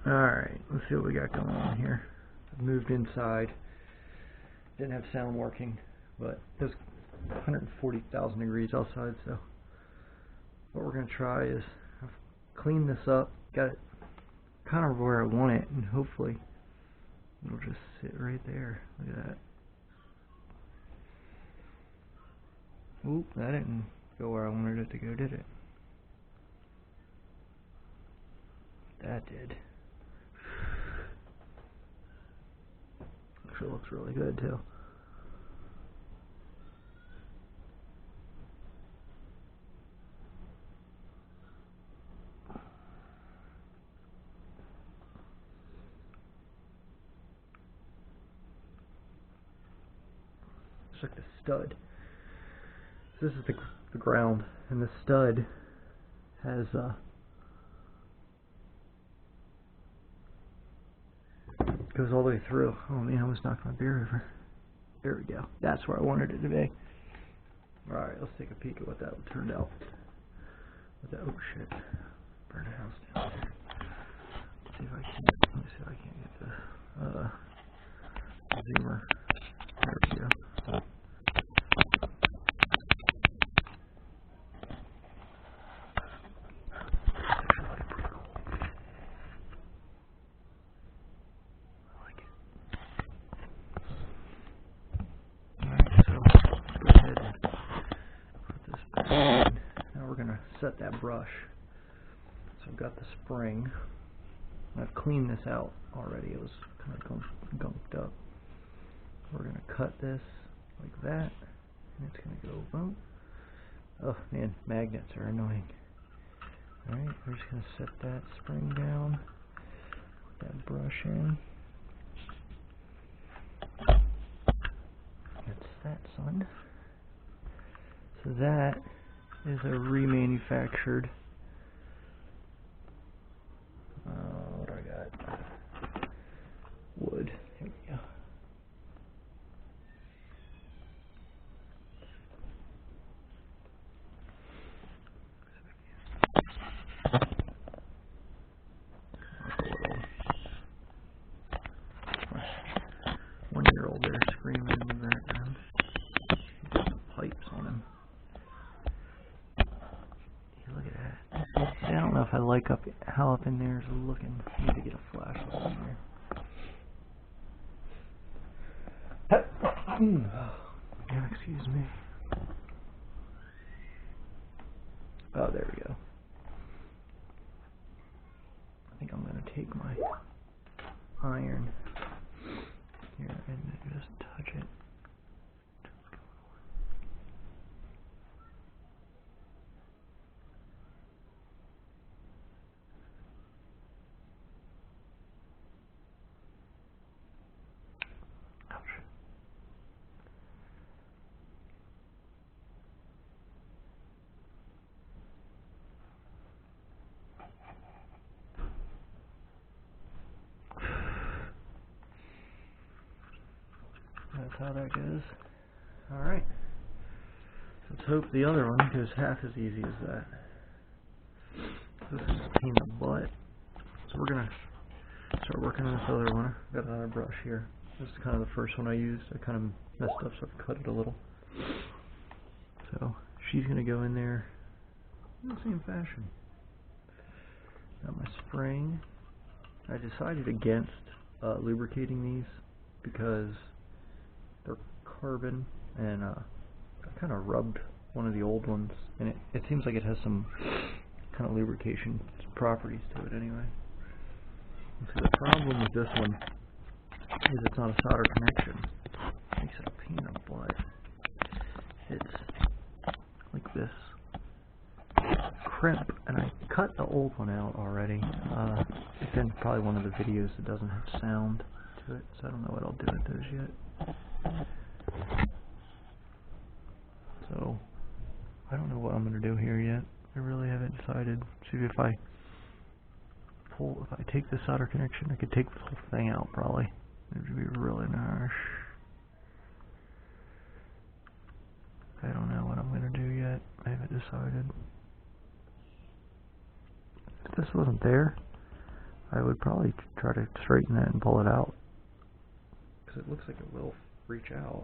Alright, let's see what we got going on here. I've moved inside. Didn't have sound working, but it was 140,000 degrees outside, so what we're going to try is clean this up, got it kind of where I want it, and hopefully it'll just sit right there. Look at that. Oop, that didn't go where I wanted it to go, did it? That did. Actually looks really good too. It's like the stud. This is the ground, and the stud has goes all the way through. Oh man, I almost knocked my beer over. There we go. That's where I wanted it to be. Alright, let's take a peek at what that turned out. Oh shit. Burn the house down. Let's see if I can get the zoomer. There we go. Set that brush. So I've got the spring. I've cleaned this out already. It was kind of gunked up. We're going to cut this like that, and it's going to go boom. Oh man, magnets are annoying. Alright, we're just going to set that spring down, put that brush in. That's that, son. So that is a remanufactured what do I got? Wood. Here we go. One-year-old there screaming in the background. He's got some pipes on him. Look at that. See, I don't know if I like how up in there is looking. I need to get a flashlight in there. Yeah, excuse me. Oh, there we go. I think I'm going to take my iron here and just touch it. That's how that goes. Alright. Let's hope the other one goes half as easy as that. This is a pain in the butt. So we're going to start working on this other one. I've got another brush here. This is kind of the first one I used. I kind of messed up, so I've cut it a little. So she's going to go in there in the same fashion. Got my spring. I decided against lubricating these because they're carbon, and I kind of rubbed one of the old ones, and it seems like it has some kind of lubrication properties to it anyway. And so the problem with this one is it's not a solder connection. It makes it a pain in the butt. It's like this crimp, and I cut the old one out already. It's in probably one of the videos that doesn't have sound to it, so I don't know what I'll do with those yet. So I don't know what I'm going to do here yet. I really haven't decided. See, if I take the solder connection, I could take the whole thing out probably. It would be really nice. I don't know what I'm going to do yet. I haven't decided. If this wasn't there, I would probably try to straighten it and pull it out, because it looks like it will reach out.